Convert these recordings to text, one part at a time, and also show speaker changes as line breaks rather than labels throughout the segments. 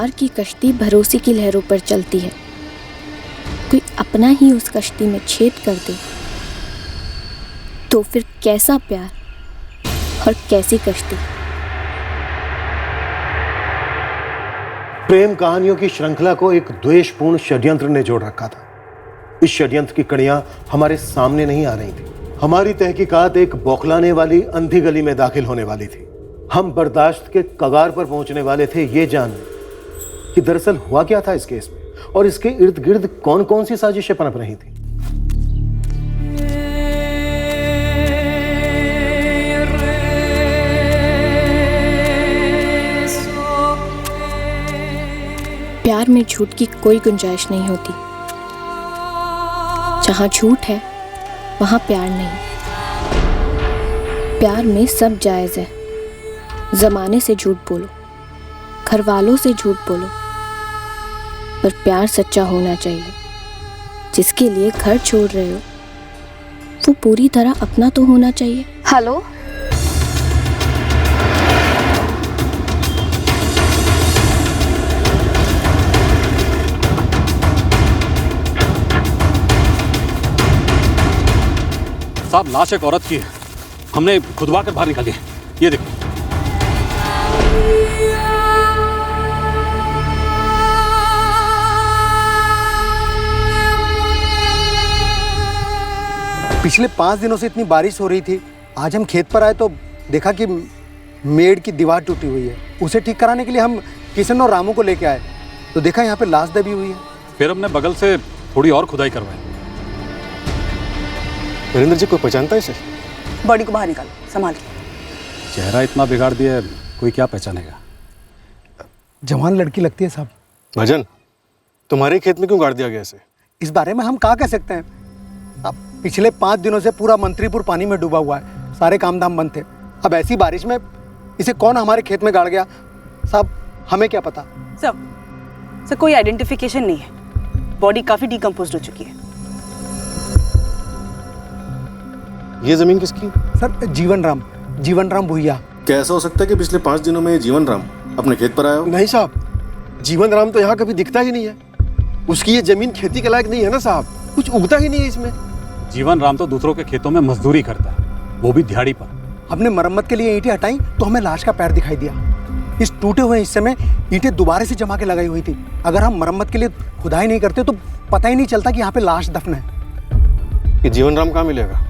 प्यार की कश्ती भरोसे की लहरों पर चलती है, कोई अपना ही उस कश्ती में छेद कर दे तो फिर कैसा प्यार और कैसी कश्ती।
प्रेम कहानियों की श्रृंखला को एक द्वेषपूर्ण षड्यंत्र ने जोड़ रखा था। इस षड्यंत्र की कड़ियां हमारे सामने नहीं आ रही थी। हमारी तहकीकात एक बौखलाने वाली अंधी गली में दाखिल होने वाली थी। हम बर्दाश्त के कगार पर पहुंचने वाले थे ये जानने कि दरअसल हुआ क्या था इस केस में और इसके इर्द गिर्द कौन कौन सी साजिशें पनप रही थी।
प्यार में झूठ की कोई गुंजाइश नहीं होती। जहां झूठ है वहां प्यार नहीं। प्यार में सब जायज है। जमाने से झूठ बोलो, घर वालों से झूठ बोलो, पर प्यार सच्चा होना चाहिए। जिसके लिए घर छोड़ रहे हो वो पूरी तरह अपना तो होना चाहिए।
हेलो,
साहब लाश एक औरत की है, हमने खुदवा कर बाहर निकाली है। ये देखो।
पिछले 5 दिनों से इतनी बारिश हो रही थी, आज हम खेत पर आए तो देखा कि मेड़ की दीवार टूटी हुई है। उसे ठीक कराने के लिए हम किशन और रामू को लेके आए तो देखा यहाँ पे लाश दबी हुई है।
फिर हमने बगल से थोड़ी और खुदाई करवाई।
नरेंद्र जी, कोई पहचानता है इसे?
बॉडी को बाहर निकालो, संभाल के।
चेहरा इतना बिगाड़ दिया, कोई क्या पहचानेगा।
जवान लड़की लगती है साहब।
भजन, तुम्हारे खेत में क्यों गाड़ दिया गया इसे?
इस बारे में हम क्या कह सकते हैं। अब पिछले 5 दिनों से पूरा मंत्रीपुर पानी में डूबा हुआ है, सारे काम धाम बंद थे। अब ऐसी बारिश में इसे कौन हमारे खेत में गाड़ गया साहब, हमें क्या पता।
सर कोई आइडेंटिफिकेशन नहीं है। बॉडी काफी डिकम्पोज्ड हो चुकी है।
ये जमीन किसकी?
सर जीवन राम भुइया।
क्या ऐसा हो सकता है कि पिछले 5 दिनों में जीवन राम अपने खेत पर आया हो?
नहीं साहब, जीवन राम तो यहाँ कभी दिखता ही नहीं है। उसकी ये जमीन खेती के लायक नहीं है ना साहब, कुछ उगता ही नहीं है इसमें।
जीवन राम तो दूसरों के खेतों में मजदूरी करता है, वो भी दिहाड़ी पर।
हमने मरम्मत के लिए ईंटें हटाई तो हमें लाश का पैर दिखाई दिया। इस टूटे हुए हिस्से में ईंटें दोबारा से जमा के लगाई हुई थी। अगर हम मरम्मत के लिए खुदाई नहीं करते तो पता ही नहीं चलता कि यहाँ पे लाश दफन है।
ये जीवन राम कहाँ मिलेगा?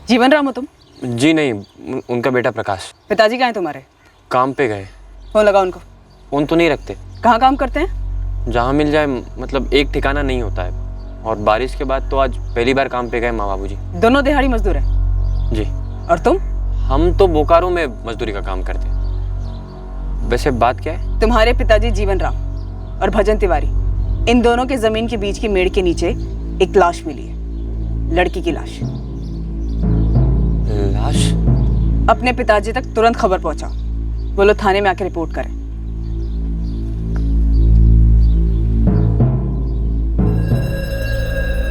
जीवन राम हो तुम?
जी नहीं, उनका बेटा प्रकाश।
पिताजी कहाँ हैं तुम्हारे?
काम पे गए।
फोन लगा उनको।
फोन तो नहीं रखते।
कहाँ काम करते हैं?
जहाँ मिल जाए, मतलब एक ठिकाना नहीं होता है। और बारिश के बाद तो आज पहली बार काम पे गए माँ बाबूजी।
दोनों दिहाड़ी मजदूर हैं?
जी।
और तुम?
हम तो बोकारो में मजदूरी का काम करते हैं। वैसे बात क्या है?
तुम्हारे पिताजी जीवन राम और भजन तिवारी, इन दोनों के जमीन के बीच की मेड़ के नीचे एक लाश मिली है, लड़की की लाश।
लाश?
अपने पिताजी तक तुरंत खबर पहुंचाओ। वो लोग थाने में आके रिपोर्ट करें।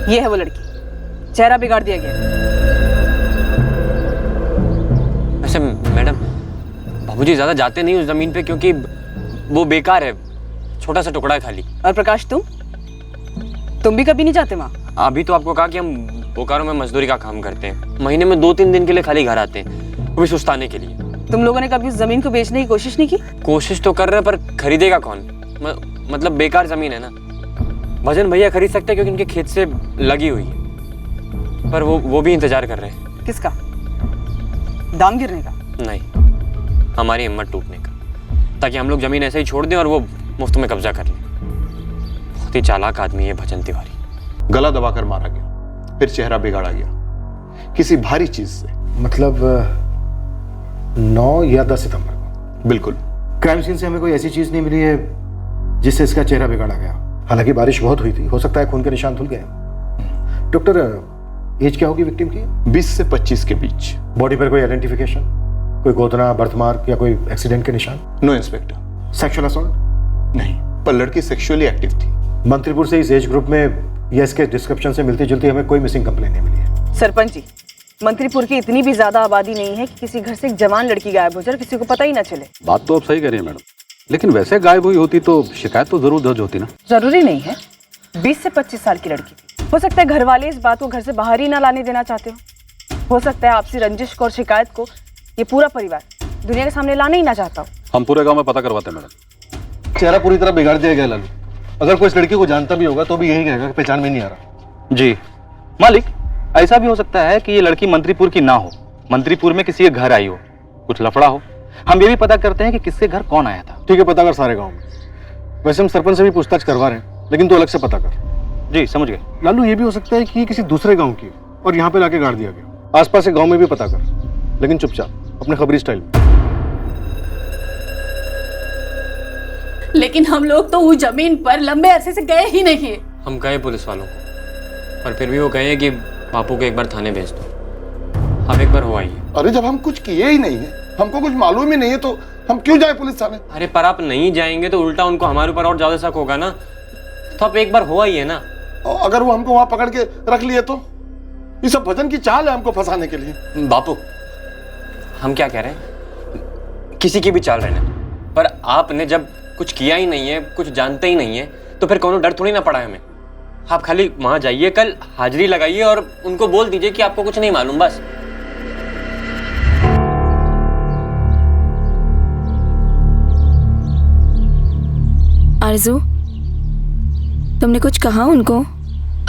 ये है वो लड़की, चेहरा बिगाड़ दिया गया।
वैसे मैडम, बाबूजी ज्यादा जाते नहीं उस जमीन पे क्योंकि वो बेकार है, छोटा सा टुकड़ा है खाली।
और प्रकाश तुम भी कभी नहीं जाते वहाँ?
अभी तो आपको कहा कि हम बोकारो में मजदूरी का काम करते हैं। महीने में 2-3 दिन के लिए खाली घर आते हैं, वो भी सुस्ताने के लिए।
तुम लोगों ने कभी उस जमीन को बेचने की कोशिश नहीं की?
कोशिश तो कर रहे हैं, पर खरीदेगा कौन? मतलब बेकार जमीन है ना। भजन भैया खरीद सकते हैं क्योंकि इनके खेत से लगी हुई है, पर वो भी इंतजार कर रहे हैं।
किसका? दाम गिरने का?
नहीं, हमारी हिम्मत टूटने का, ताकि हम लोग जमीन ऐसे ही छोड़ दें और वो मुफ्त में कब्जा कर लें। बहुत ही चालाक आदमी है भजन तिवारी।
गला दबाकर मारा गया, फिर चेहरा बिगाड़ा गया किसी भारी चीज से।
मतलब 9 या 10 सितंबर को?
बिल्कुल।
क्राइम सीन से हमें कोई ऐसी चीज नहीं मिली है जिससे इसका चेहरा बिगाड़ा गया। हालांकि बारिश बहुत हुई थी, हो सकता है खून के निशान धुल गए। डॉक्टर, एज क्या होगी विक्टिम की?
20 से 25 के बीच।
बॉडी पर कोई आइडेंटिफिकेशन, कोई गोदना, बर्थमार्क या कोई एक्सीडेंट के निशान?
No inspector.
Sexual assault?
नहीं, पर लड़की सेक्सुअली एक्टिव थी।
मंत्रीपुर से इस एज ग्रुप में या इसके डिस्क्रिप्शन से मिलती जुलती हमें कोई मिसिंग कंप्लेन नहीं मिली है।
सरपंच जी, मंत्रीपुर की इतनी भी ज्यादा आबादी नहीं है कि किसी घर से एक जवान लड़की गायब हो जाए और किसी को पता ही ना चले।
बात तो आप सही कह रही हैं मैडम, लेकिन वैसे गायब हुई होती तो शिकायत तो जरूर दर्ज होती ना।
जरूरी नहीं है, 20 से 25 साल की लड़की थी। हो सकता है घर वाले इस बात को घर से बाहर ही ना लाने देना चाहते हो सकता है आपसी रंजिश और शिकायत को ये पूरा परिवार दुनिया के सामने लाना ही ना चाहता हो।
हम पूरे गांव में पता करवाते हैं मैडम।
चेहरा पूरी तरह बिगाड़ दिया गया लालू। अगर कोई इस लड़की को जानता भी होगा तो भी यही कहेगा कि पहचान में नहीं आ रहा।
जी मालिक, ऐसा भी हो सकता है कि ये लड़की मंत्रीपुर की ना हो, मंत्रीपुर में किसी के घर आई हो, कुछ लफड़ा हो। हम ये भी पता करते हैं कि किसके घर कौन आया था।
ठीक है, पता कर सारे गांव में। वैसे हम सरपंच से भी पूछताछ करवा रहे हैं, लेकिन तू अलग से पता कर।
जी समझ गए।
लालू, ये भी हो सकता है कि ये किसी दूसरे गांव की और यहाँ पे लाके गाड़ दिया गया। आसपास के गांव में भी पता कर, लेकिन चुपचाप, अपने खबरी स्टाइल में।
लेकिन हम लोग तो उस जमीन पर लंबे अरसे से गए ही नहीं है।
हम गए पुलिस वालों को, पर फिर भी वो कहे कि बापू को एक बार थाने भेज दो। आप एक बार हो आइए।
अरे जब हम कुछ किए ही नहीं है, हमको कुछ मालूम ही नहीं है, तो हम क्यों जाए पुलिस थाने?
अरे पर आप नहीं जाएंगे तो उल्टा उनको हमारे ऊपर और ज्यादा शक होगा ना, तो आप एक बार हो आइए ना।
और अगर वो हमको वहां पकड़ के रख लिए तो? ये सब भजन की चाल है हमको फंसाने के लिए।
बापू, हम क्या कह रहे हैं, किसी की भी चाल रहने, पर आपने जब कुछ किया ही नहीं है, कुछ जानते ही नहीं है, तो फिर कोनो डर थोड़ी ना पड़ा है हमें। आप खाली वहां जाइए, कल हाजिरी लगाइए और उनको बोल दीजिए कि आपको कुछ नहीं मालूम, बस।
आरजू, तुमने कुछ कहा उनको?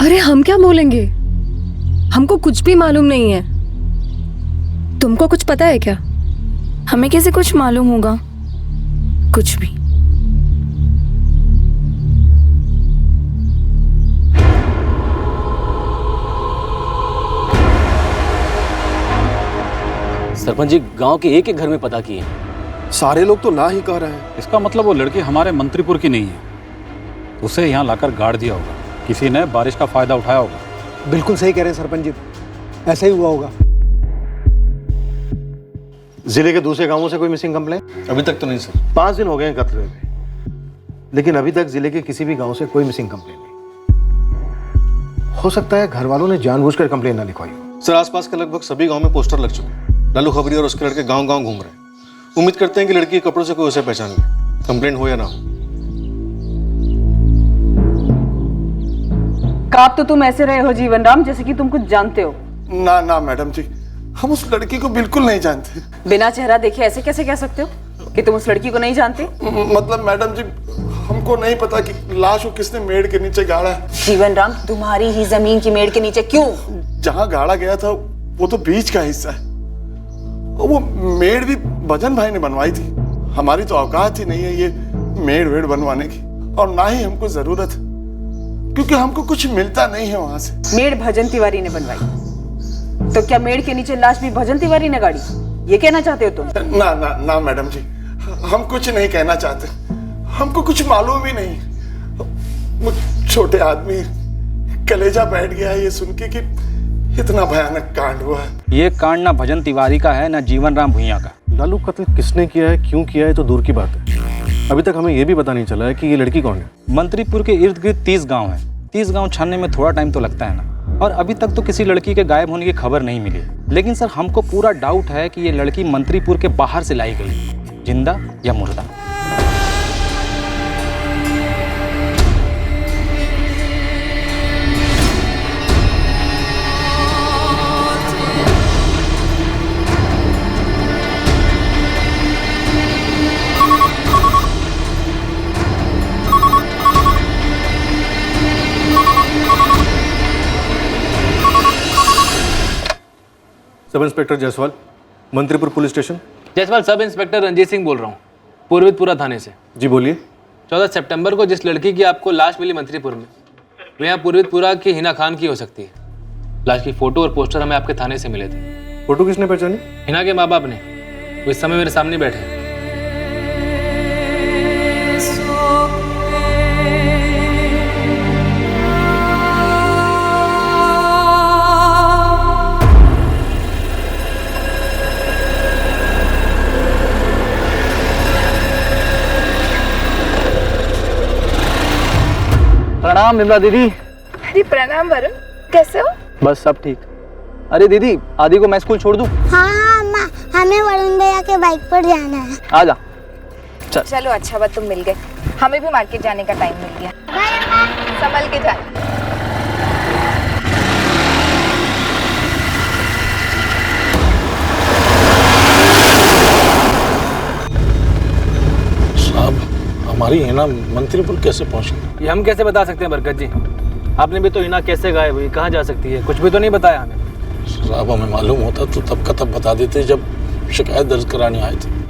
अरे हम क्या बोलेंगे, हमको कुछ भी मालूम नहीं है। तुमको कुछ पता है क्या?
हमें कैसे कुछ मालूम होगा? कुछ भी।
सरपंच जी, गांव के एक एक घर में पता किए,
सारे लोग तो ना ही कह रहे हैं।
इसका मतलब वो लड़की हमारे मंत्रीपुर की नहीं है, उसे यहाँ लाकर गाड़ दिया होगा, किसी ने बारिश का फायदा उठाया होगा।
बिल्कुल सही कह रहे हैं सरपंच जी, ऐसा ही हुआ होगा।
जिले के दूसरे गांवों से कोई मिसिंग कंप्लेन?
अभी तक तो नहीं सर।
5 दिन हो गए हैं कत्ल हुए, लेकिन अभी तक जिले के किसी भी गांव से कोई मिसिंग कंप्लेन नहीं। हो सकता है घर वालों ने जानबूझकर कंप्लेन ना लिखवाई हो।
सर, आसपास के लगभग सभी गांव में पोस्टर लग चुके हैं। लालू खबरी और उसके लड़के गांव-गांव घूम रहे हैं। उम्मीद करते हैं कि लड़की के कपड़ों से कोई उसे पहचान ले, कंप्लेन हो या ना हो।
काप तो तुम ऐसे रहे हो जीवन राम, जैसे कि तुम कुछ जानते हो।
ना ना मैडम जी, हम उस लड़की को बिल्कुल नहीं जानते।
बिना चेहरा देखे ऐसे कैसे कह सकते हो कि तुम उस लड़की को नहीं जानते?
मतलब मैडम जी, हमको नहीं पता कि लाश को किसने मेड़ के नीचे गाड़ा है।
जीवन राम, तुम्हारी ही जमीन की मेड़ के नीचे क्यों?
जहाँ गाड़ा गया था वो तो बीच का हिस्सा है, और वो मेड़ भी भजन भाई ने बनवाई थी। हमारी तो औकात ही नहीं है ये मेड़ वेड़ बनवाने की, और ना ही हमको जरूरत है, क्योंकि हमको कुछ मिलता नहीं है वहां से।
मेड़ भजन तिवारी ने बनवाई, तो क्या मेड़ के नीचे लाश भी भजन तिवारी ने गाड़ी? ये कहना चाहते हो तुम?
ना ना ना मैडम जी, हम कुछ नहीं कहना चाहते, हमको कुछ मालूम ही नहीं। वो छोटे आदमी कलेजा बैठ गया है ये सुन के कि इतना भयानक कांड हुआ है।
ये कांड ना भजन तिवारी का है, ना जीवन राम भुइयां का।
लालू, कत्ल किसने किया है, क्यों किया है तो दूर की बात है, अभी तक हमें यह भी पता नहीं चला है कि ये लड़की कौन है।
मंत्रीपुर के इर्द गिर्द 30 गांव हैं। 30 गांव छानने में थोड़ा टाइम तो लगता है ना, और अभी तक तो किसी लड़की के गायब होने की खबर नहीं मिली है। लेकिन सर, हमको पूरा डाउट है कि ये लड़की मंत्रीपुर के बाहर से लाई गई, जिंदा या मुर्दा।
Sub inspector Jaiswal, Mantripur police station.
Jaiswal, sub inspector Ranjit Singh बोल रहा हूँ, पूर्वितपुरा थाने से।
जी बोलिए।
14 सितंबर को जिस लड़की की आपको लाश मिली मंत्रीपुर में, वो यहाँ पूर्वितपुरा की हिना खान की हो सकती है। लाश की फोटो और पोस्टर हमें आपके थाने से मिले थे।
फोटो किसने पहचानी?
हिना के माँ बाप ने, वो इस समय मेरे सामने बैठे हैं।
प्रणाम विमला दीदी।
अरे प्रणाम वरुण, कैसे हो?
बस सब ठीक। अरे दीदी, आदि को मैं स्कूल छोड़ दूं?
हाँ हाँ अम्मा, हमें वरुण भैया के बाइक पर जाना है।
आ जा।
चलो अच्छा बात तुम मिल गए, हमें भी मार्केट जाने का टाइम मिल गया। संभल के जाना।
हमारी हिना मंत्रीपुर कैसे पहुंची?
ये हम कैसे बता सकते हैं बरकत जी? आपने भी तो हिना कैसे गायब हुई, कहाँ जा सकती है, कुछ भी तो नहीं बताया हमें।
साहब हमें मालूम होता तो तब का तब बता देते जब शिकायत दर्ज कराने आए थे।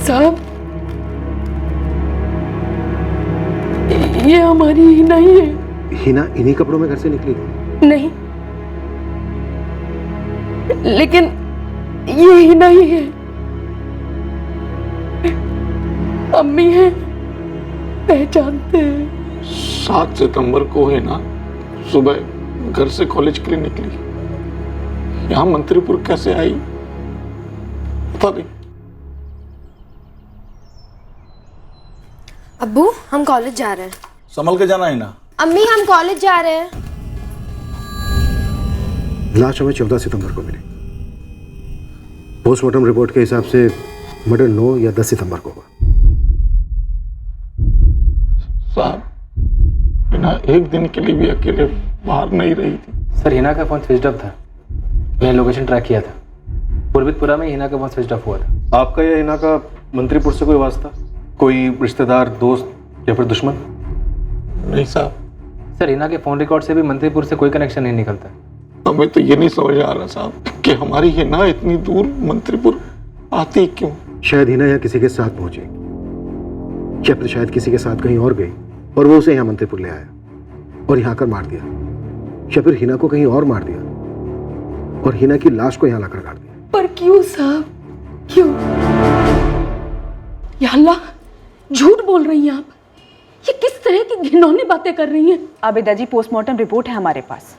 साहब, ये हमारी हिना ही है।
हिना इन्हीं कपड़ों में घर से निकली थी?
नहीं, लेकिन ये हिना ही है। अम्मी है, पहचानते हैं।
7 सितंबर को हिना सुबह घर से कॉलेज के लिए निकली। यहाँ मंत्रीपुर कैसे आई पता नहीं।
अब्बू, हम कॉलेज जा रहे हैं।
संभल के जाना है ना।
अम्मी, हम कॉलेज जा रहे हैं।
लाश हमें 14 सितंबर को मिली। पोस्टमार्टम रिपोर्ट के हिसाब से मर्डर 9 या 10 सितंबर को हुआ।
साहब, हिना एक दिन के लिए भी अकेले बाहर नहीं रही थी।
सर, हिना का फोन स्विच ऑफ था, मैंने लोकेशन ट्रैक किया था। पूर्वितपुरा में हिना का फोन स्विच ऑफ हुआ था।
आपका या हिना का मंत्रीपुर से कोई वास्ता, कोई रिश्तेदार, दोस्त या फिर दुश्मन?
नहीं साहब।
सर, हिना के फोन रिकॉर्ड से भी मंत्रीपुर से कोई कनेक्शन नहीं निकलता।
हमें तो ये नहीं समझ आ रहा साहब कि हमारी हिना इतनी दूर मंत्रीपुर आती क्यों?
शायद हिना यहाँ किसी के साथ पहुंची, या फिर शायद किसी के साथ कहीं और गई और वो उसे यहाँ मंत्रीपुर ले आया और यहाँ आकर मार दिया, या फिर हिना को कहीं और मार दिया और हिना की लाश को यहाँ लाकर गाड़ दिया।
पर क्यों साहब, क्यों? या अल्लाह, झूठ बोल रही हैं आप। ये किस तरह की घिनौनी बातें कर रही हैं?
आबिदा जी, पोस्टमार्टम रिपोर्ट है हमारे पास,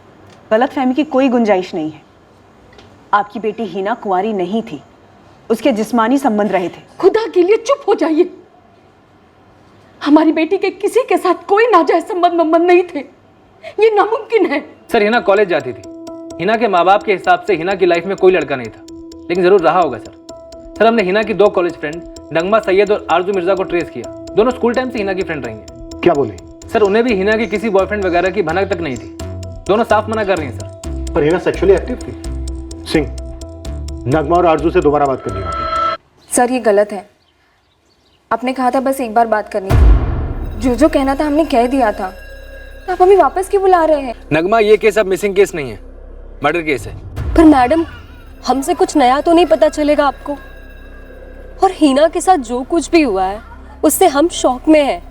गलतफहमी की कोई गुंजाइश नहीं है। आपकी बेटी हिना कुंवारी नहीं थी, उसके जिस्मानी संबंध रहे थे।
खुदा के लिए चुप हो जाइए। हमारी बेटी के किसी के साथ कोई नाजायज संबंध नहीं थे, ये नामुमकिन है।
सर, हिना कॉलेज जाती थी। हिना के माँ बाप के हिसाब से हिना की लाइफ में कोई लड़का नहीं था, लेकिन जरूर रहा होगा सर। हमने हिना की 2 कॉलेज फ्रेंड नगमा सैयद और आरजू मिर्जा को ट्रेस किया। दोनों स्कूल टाइम से हिना की फ्रेंड रही हैं।
क्या बोले?
सर, उन्हें भी हिना की किसी बॉयफ्रेंड वगैरह की भनक तक नहीं थी। दोनों साफ मना कर रही हैं सर।
पर हिना सेक्सुअली एक्टिव थी। सिंह, नगमा और आरजू से दोबारा बात करनी होगी।
सर, ये गलत है। आपने कहा था बस एक बार बात करनी थी। जो कहना था हमने कह दिया था। तो आप हमें वापस क्यों बुला रहे हैं?
नगमा, ये केस अब मिसिंग केस नहीं है, मर्डर केस है।
पर मैडम, हमसे कुछ नया तो नहीं पता चलेगा आपको? और हिना के साथ जो कुछ भी हुआ है उससे हम शौक में हैं,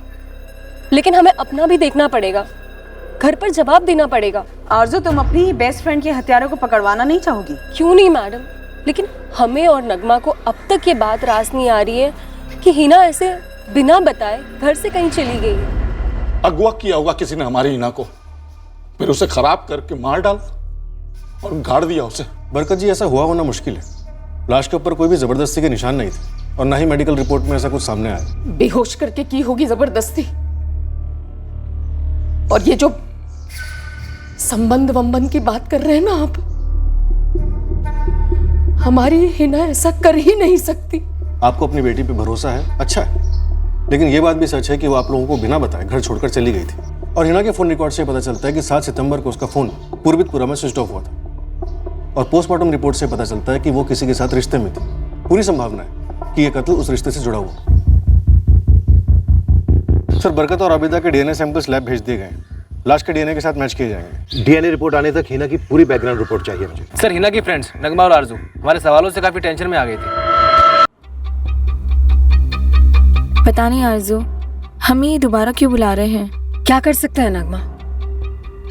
लेकिन हमें अपना भी देखना पड़ेगा, घर पर जवाब देना पड़ेगा।
आरजू, तुम अपनी बेस्ट फ्रेंड के हत्यारों को पकड़वाना नहीं चाहोगी?
क्यों नहीं मैडम, लेकिन हमें और नगमा को अब तक ये बात रास नहीं आ रही है कि हिना ऐसे बिना बताए घर से कहीं चली गई है।
अगवा किया होगा किसी ने हमारी हिना को, फिर उसे खराब करके मार डाला और गाड़ दिया उसे।
बरकत जी, ऐसा हुआ होना मुश्किल है। लाश के ऊपर कोई भी जबरदस्ती के निशान नहीं थे और ना ही मेडिकल रिपोर्ट में ऐसा कुछ सामने आया।
बेहोश करके की होगी जबरदस्ती। और ये जो संबंध वंबंध की बात कर रहे हैं ना आप, हमारी हिना ऐसा कर ही नहीं सकती।
आपको अपनी बेटी पे भरोसा है, अच्छा है, लेकिन ये बात भी सच है कि वो आप लोगों को बिना बताए घर छोड़कर चली गई थी। और हिना के फोन रिकॉर्ड से पता चलता है कि 7 सितंबर को उसका फोन पूर्वितपुरा में स्विच ऑफ हुआ था। और पोस्टमार्टम रिपोर्ट से पता चलता है कि वो किसी के साथ रिश्ते में थी। पूरी संभावना है कि यह कत्ल उस रिश्ते से जुड़ा हुआ। सर, बरकत और आबिदा के डीएनए सैंपल्स लैब भेज दिए गए हैं। लाश के डीएनए के साथ मैच किए जाएंगे।
डीएनए रिपोर्ट आने तक हिना की पूरी बैकग्राउंड रिपोर्ट चाहिए मुझे।
सर, हिना की फ्रेंड्स नगमा और आरजू हमारे सवालों से काफी टेंशन में आ गई थी।
पता नहीं आरजू, हमें ये दोबारा क्यों बुला रहे हैं?
क्या कर सकते हैं नगमा,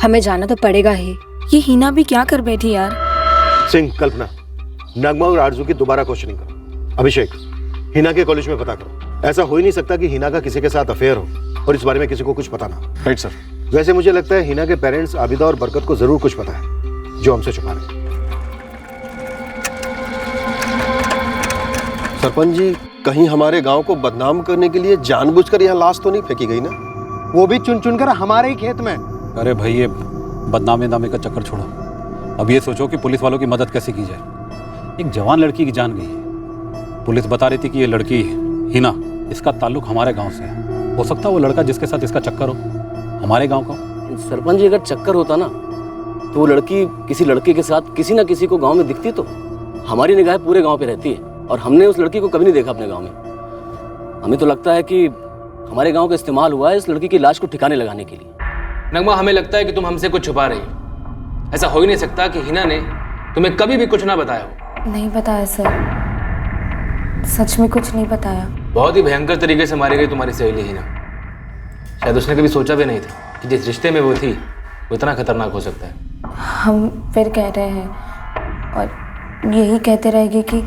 हमें जाना तो पड़ेगा ही।
ये हिना भी क्या कर बैठी यार।
सिंह, कल्पना, नगमा और आरजू की दोबारा क्वेश्चनिंग करो। अभिषेक, हिना के कॉलेज में पता करो। ऐसा हो ही नहीं सकता कि हिना का किसी के साथ अफेयर हो और इस बारे में किसी को कुछ पता ना हो।
Right sir.
वैसे मुझे लगता है हिना के पेरेंट्स आबिदा और बरकत को जरूर कुछ पता है, जो हमसे छुपा रहे हैं।
सरपंच जी, कहीं हमारे गांव को बदनाम करने के लिए जानबूझकर यहाँ लाश तो नहीं फेंकी गई ना?
वो भी चुन चुन कर हमारे ही खेत में।
अरे भाई, ये बदनामी नामे का चक्कर छोड़ो। अब ये सोचो कि पुलिस वालों की मदद कैसे की जाए। एक जवान लड़की की जान गई है। पुलिस बता रही थी कि ये लड़की हिना, इसका ताल्लुक हमारे गांव से है। हो सकता है वो लड़का जिसके साथ इसका चक्कर हो हमारे गांव का।
सरपंच जी, अगर चक्कर होता ना तो वो लड़की किसी लड़के के साथ किसी ना किसी को गांव में दिखती तो हमारी निगाह पूरे गांव पे रहती है, और हमने उस लड़की को कभी नहीं देखा अपने गांव में। हमें तो लगता है कि हमारे गांव का इस्तेमाल हुआ है इस लड़की की लाश को ठिकाने लगाने के लिए।
नगमा, हमें लगता है कि तुम हमसे कुछ छुपा रही हो। ऐसा हो ही नहीं सकता कि हिना ने तुम्हें कभी भी कुछ ना बताया हो।
नहीं बताया सर, सच में कुछ नहीं बताया।
बहुत ही भयंकर तरीके से मारी गई तुम्हारी सहेली हिना। शायद उसने कभी सोचा भी नहीं था कि जिस रिश्ते में वो थी वो इतना खतरनाक हो सकता है।
हम फिर कह रहे हैं और यही कहते रहेंगे कि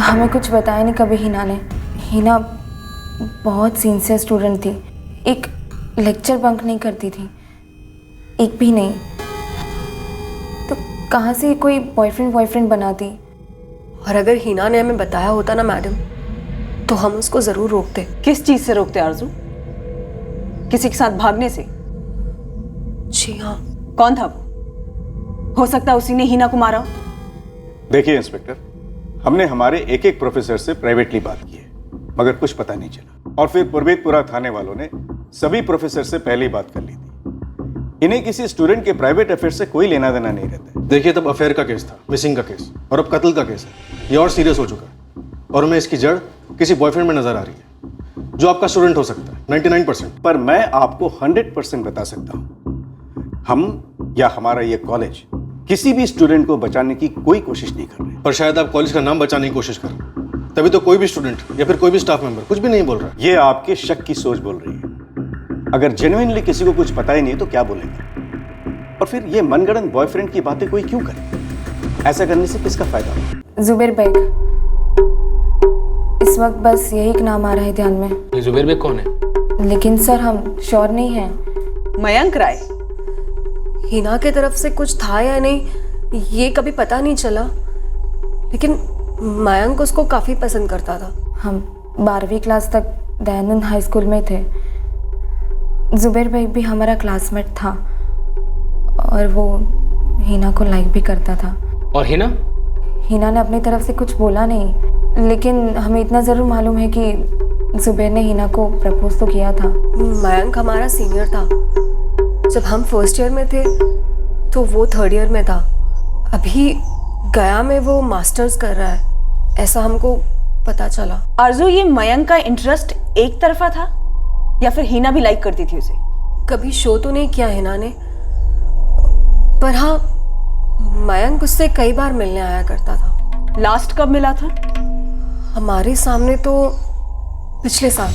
हमें कुछ बताया नहीं कभी हिना ने। हिना बहुत सिंसियर स्टूडेंट थी, एक लेक्चर बंक नहीं करती थी, एक भी नहीं। तो कहाँ से कोई बॉयफ्रेंड बनाती।
और अगर हिना ने हमें बताया होता ना मैडम, तो हम उसको जरूर रोकते।
किस चीज से रोकते आरजू? किसी के साथ भागने से?
जी हाँ।
कौन था वो? हो सकता है उसी ने हिना को मारा हो।
देखिए इंस्पेक्टर, हमने हमारे एक एक प्रोफेसर से प्राइवेटली बात की है, मगर कुछ पता नहीं चला। और फिर पुरबेतपुरा थाने वालों ने सभी प्रोफेसर से पहले ही बात कर ली थी। इन्हें किसी स्टूडेंट के प्राइवेट अफेयर से कोई लेना देना नहीं रहता।
देखिए, तब अफेयर का केस था, मिसिंग का केस, और अब कत्ल का केस है। ये और सीरियस हो चुका है, और हमें इसकी जड़ किसी बॉयफ्रेंड में नजर आ रही है, जो आपका स्टूडेंट हो सकता है 99%।
पर मैं आपको 100% बता सकता हूं, हम या हमारा ये कॉलेज किसी भी स्टूडेंट को बचाने की कोई कोशिश नहीं कर रहे।
पर शायद आप कॉलेज का नाम बचाने की कोशिश कर रहे हैं, तभी तो कोई भी स्टूडेंट या फिर कोई भी स्टाफ मेंबर कुछ भी नहीं बोल रहा।
ये आपके शक की सोच बोल रही है। अगर जेन्युइनली किसी को कुछ पता ही नहीं तो क्या बोलेंगे? और फिर ये मनगढ़ंत बॉयफ्रेंड की बातें कोई क्यों करे? ऐसा करने से किसका फायदा?
जुबेर बेग, इस वक्त बस यही एक नाम आ रहा है ध्यान में।
ये जुबेर बेग कौन है?
लेकिन सर हम श्योर नहीं हैं।
मयंक राय।
हिना के तरफ से कुछ था या नहीं ये कभी पता नहीं चला, लेकिन मयंक उसको काफी पसंद करता था।
हम 12वीं क्लास तक दयानंद हाई स्कूल में थे। जुबेर भाई भी हमारा क्लासमेट था और वो हिना को लाइक भी करता था।
और हिना
ने अपनी तरफ से कुछ बोला नहीं, लेकिन हमें इतना ज़रूर मालूम है कि जुबेर ने हिना को प्रपोज तो किया था।
मयंक हमारा सीनियर था। जब हम फर्स्ट ईयर में थे तो वो थर्ड ईयर में था। अभी गया में वो मास्टर्स कर रहा है, ऐसा हमको पता चला।
आरजू, ये मयंक का इंटरेस्ट एक तरफा था या फिर हिना भी लाइक करती थी उसे?
कभी शो तो नहीं किया हिना ने, पर हाँ मयंक उससे कई बार मिलने आया करता था।
लास्ट कब मिला था?
हमारे सामने तो पिछले साल।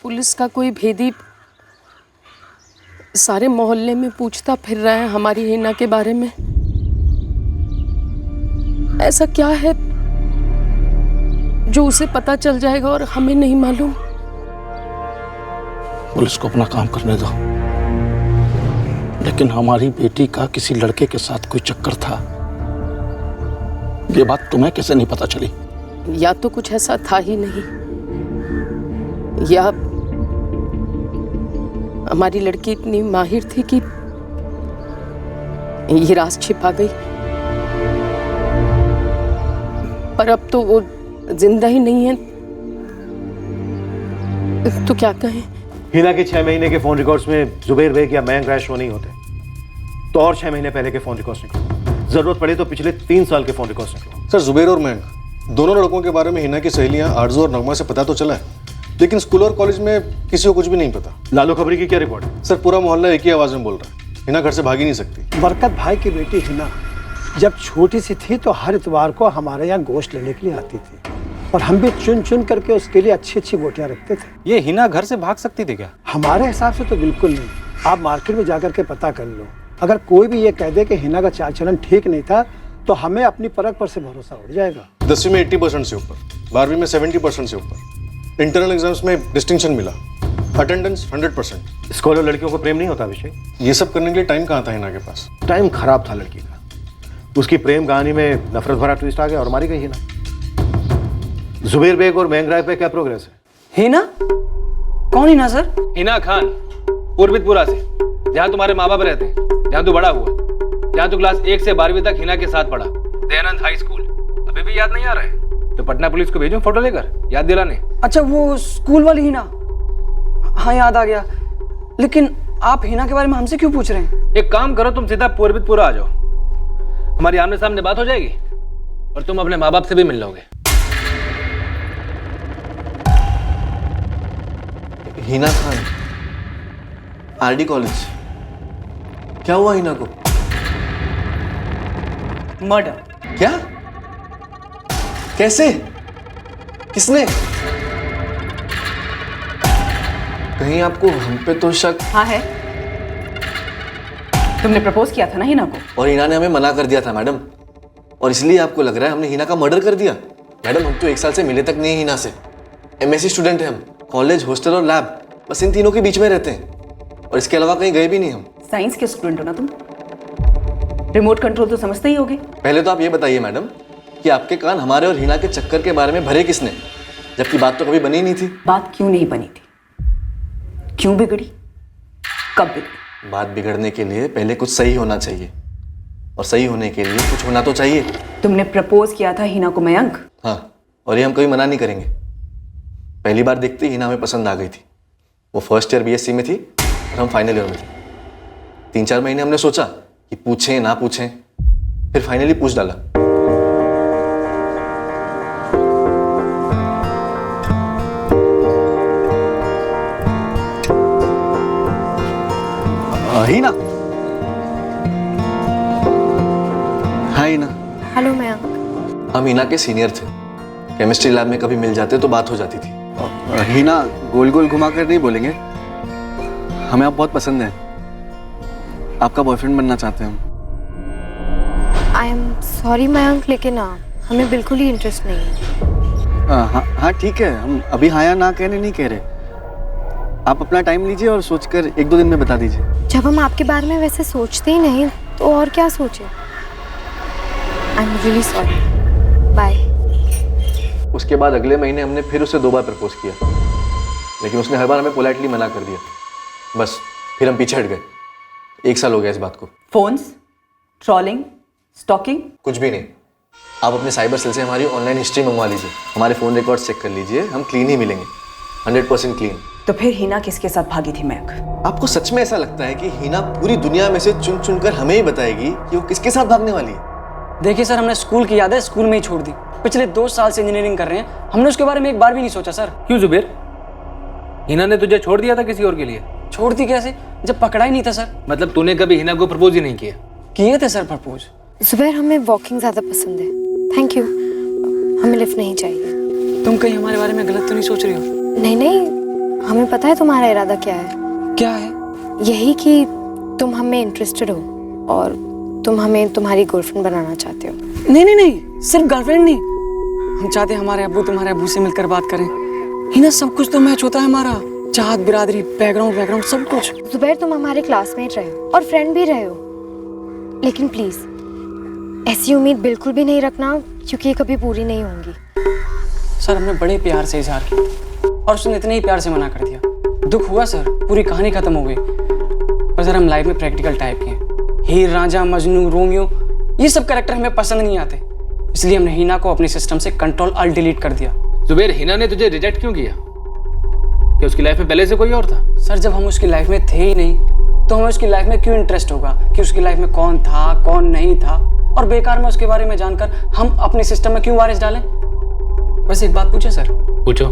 पुलिस का कोई भेदी सारे मोहल्ले में पूछता फिर रहा है हमारी हिना के बारे में। ऐसा क्या है जो उसे पता चल जाएगा और हमें नहीं मालूम?
पुलिस को अपना काम करने दो, लेकिन हमारी बेटी का किसी लड़के के साथ कोई चक्कर था, ये बात तुम्हें कैसे नहीं पता चली?
या तो कुछ ऐसा था ही नहीं, या हमारी लड़की इतनी माहिर थी कि ये राज छिपा गई। पर अब तो वो जिंदा ही नहीं है, तो क्या कहें?
हिना के 6 महीने के फोन रिकॉर्ड्स में जुबेर बेग या मयंक राय शो नहीं होते, तो और 6 महीने पहले के फोन रिकॉर्ड्स निकलो। जरूरत पड़े तो पिछले 3 साल के फोन रिकॉर्ड्स निकलो।
सर, जुबेर और मयंक दोनों लड़कों के बारे में हिना की सहेलियां आरजू और नगमा से पता तो चला है, लेकिन स्कूल और कॉलेज में किसी को कुछ भी नहीं पता।
लालू खबरी की क्या रिपोर्ट है?
सर, पूरा मोहल्ला एक ही आवाज में बोल रहा है, हिना घर से भाग ही नहीं सकती।
बरकत भाई की बेटी हिना जब छोटी सी थी तो हर इतवार को हमारे यहाँ गोश्त लेने के लिए आती थी, और हम भी चुन चुन करके उसके लिए अच्छी अच्छी बोटियाँ रखते थे।
ये हिना घर से भाग सकती थी क्या?
हमारे हिसाब से तो बिल्कुल नहीं। आप मार्केट में जाकर के पता कर लो, अगर कोई भी ये कह दे कि हिना का चाल चलन ठीक नहीं था तो हमें अपनी परख पर से भरोसा उठ जाएगा।
10वीं में 80% से ऊपर, 12वीं में 70% से ऊपर, इंटरनल एग्जाम्स में डिस्टिंक्शन मिला, अटेंडेंस 100%।
स्कूल और लड़कियों को प्रेम नहीं होता अभिषेक?
ये सब करने के लिए टाइम कहाँ था हिना के पास?
टाइम खराब था लड़की का। उसकी प्रेम कहानी में नफरत भरा ट्विस्ट आ गया और मारी गई हिना। जुबेर बेग और महंग राय पे क्या प्रोग्रेस है?
हिना? कौन हिना सर? हिना खान, पूर्वितपुरा से, जहाँ तुम्हारे माँ बाप रहते हैं, जहाँ तू बड़ा हुआ, जहाँ तू क्लास 1 से 12वीं तक हिना के साथ पढ़ा, दयानंद हाई स्कूल। अभी भी याद नहीं आ रहा है? तो पटना पुलिस को भेजूं फोटो लेकर याद दिलाने।
अच्छा, वो स्कूल वाली हिना? हाँ, याद आ गया। लेकिन आप हिना के बारे में हमसे क्यों पूछ रहे हैं?
एक काम करो, तुम सीधा पूर्वितपुरा आ जाओ, हमारी आमने सामने बात हो जाएगी और तुम अपने माँ बाप से भी मिल लोगे।
Hina Khan, RD college. क्या हुआ हिना को?
मर्डर।
क्या? कैसे? किसने? कहीं आपको हम पे तो शक?
हाँ है। तुमने प्रपोज किया था ना हिना को?
और हिना ने हमें मना कर दिया था मैडम, और इसलिए आपको लग रहा है हमने हिना का मर्डर कर दिया? मैडम, हम तो 1 साल से मिले तक नहीं है हिना से। एमएससी स्टूडेंट हैं हम, कॉलेज, हॉस्टल और लैब, बस इन तीनों के बीच में रहते हैं, और इसके अलावा कहीं गए भी नहीं हम।
साइंस के स्टूडेंट हो ना तुम? रिमोट कंट्रोल तो समझते ही होगे।
पहले तो आप ये बताइए मैडम कि आपके कान हमारे और हिना के चक्कर के बारे में भरे किसने, जबकि बात तो कभी बनी नहीं थी।
बात क्यों नहीं बनी थी? क्यों बिगड़ी? कब बिगड़ी?
बात बिगड़ने के लिए पहले कुछ सही होना चाहिए, और सही होने के लिए कुछ होना तो चाहिए।
तुमने प्रपोज किया था हिना को मयंक?
हाँ, और ये हम कभी मना नहीं करेंगे। पहली बार देखते ही हिना हमें पसंद आ गई थी। वो फर्स्ट ईयर बीएससी में थी और हम फाइनल ईयर में थे। 3-4 महीने हमने सोचा कि पूछें ना पूछें, फिर फाइनली पूछ डाला।
हिना।
हाँ हिना।
हेलो मयंक।
हम हिना के सीनियर थे, केमिस्ट्री लैब में कभी मिल जाते तो बात हो जाती थी।
हिना, गोल गोल घुमा कर नहीं बोलेंगे, हमें आप बहुत पसंद हैं, आपका बॉयफ्रेंड बनना चाहते हैं हम।
आई एम सॉरी मयंक, लेकिन हमें बिल्कुल ही इंटरेस्ट नहीं है।
हाँ ठीक है, हम अभी हाँ या ना कहने नहीं कह रहे, आप अपना टाइम लीजिए और सोचकर 1-2 दिन में बता दीजिए।
जब हम आपके बारे में वैसे सोचते ही नहीं तो और क्या सोचे। I am really sorry, bye.
उसके बाद अगले महीने हमने फिर उसे 2 बार प्रपोज किया, लेकिन उसने हर बार हमें पोलाइटली मना कर दिया। बस फिर हम पीछे हट गए। 1 साल हो गया इस बात को।
Phones, trolling, stalking?
कुछ भी नहीं। आप अपने साइबर सेल से हमारी ऑनलाइन हिस्ट्री मंगवा लीजिए, हमारे फ़ोन रिकॉर्ड चेक कर लीजिए, हम क्लीन ही मिलेंगे, 100% क्लीन।
तो फिर हिना किसके साथ भागी थी मयंक?
आपको सच में ऐसा लगता है कि हिना पूरी दुनिया में से चुन चुन कर हमें ही बताएगी कि वो किसके साथ भागने वाली है?
देखिए सर, हमने स्कूल की यादें स्कूल में ही छोड़ दी। पिछले 2 साल से इंजीनियरिंग कर रहे हैं, हमने उसके बारे में एक बार भी नहीं सोचा सर।
क्यों जुबेर? हिना ने तुझे छोड़ दिया था किसी और के लिए?
छोड़ दी कैसे, जब पकड़ा ही नहीं था सर।
मतलब तूने कभी हिना को प्रपोज ही नहीं किया?
किए थे सर प्रपोज।
जुबैर, हमें वॉकिंग ज़्यादा पसंद है, थैंक यू, हमें लिफ्ट नहीं चाहिए।
तुम कहीं हमारे बारे में गलत तो नहीं सोच रही हो?
नहीं नहीं, हमें पता है तुम्हारा इरादा क्या है।
क्या है?
यही कि तुम हमें इंटरेस्टेड हो और तुम हमें तुम्हारी गर्लफ्रेंड बनाना चाहते हो।
नहीं नहीं नहीं, सिर्फ गर्लफ्रेंड नहीं, हम चाहते हैं हमारे अब्बू तुम्हारे अब्बू से मिलकर बात करें। हिना, सब कुछ तो मैच होता है हमारा, चाहत, बिरादरी, बैकग्राउंड सब कुछ।
जुबैर, तुम हमारे क्लासमेट रहे हो और फ्रेंड भी रहे हो, लेकिन प्लीज ऐसी उम्मीद बिल्कुल भी नहीं रखना, क्योंकि ये कभी पूरी नहीं होंगी।
सर, हमने बड़े प्यार से इजहार किया और उसने इतने ही प्यार से मना कर दिया। दुख हुआ सर, पूरी कहानी खत्म हो गई। पर सर, हम लाइफ में प्रैक्टिकल टाइप के हैं। हीर, रांझा, मजनू, रोमियो, ये सब कैरेक्टर हमें पसंद नहीं आते, इसलिए हमने हिना को अपने सिस्टम से कंट्रोल ऑल्ट डिलीट कर दिया।
जुबैर, हिना ने तुझे रिजेक्ट क्यों किया? क्या उसकी लाइफ में पहले से कोई और था?
सर, जब हम उसकी लाइफ में थे ही नहीं तो हमें उसकी लाइफ में क्यों इंटरेस्ट होगा कि उसकी लाइफ में कौन था कौन नहीं था, और बेकार में उसके बारे में जानकर हम अपने सिस्टम में क्यों वारिस डालें। बस एक बात पूछे सर?
पूछो।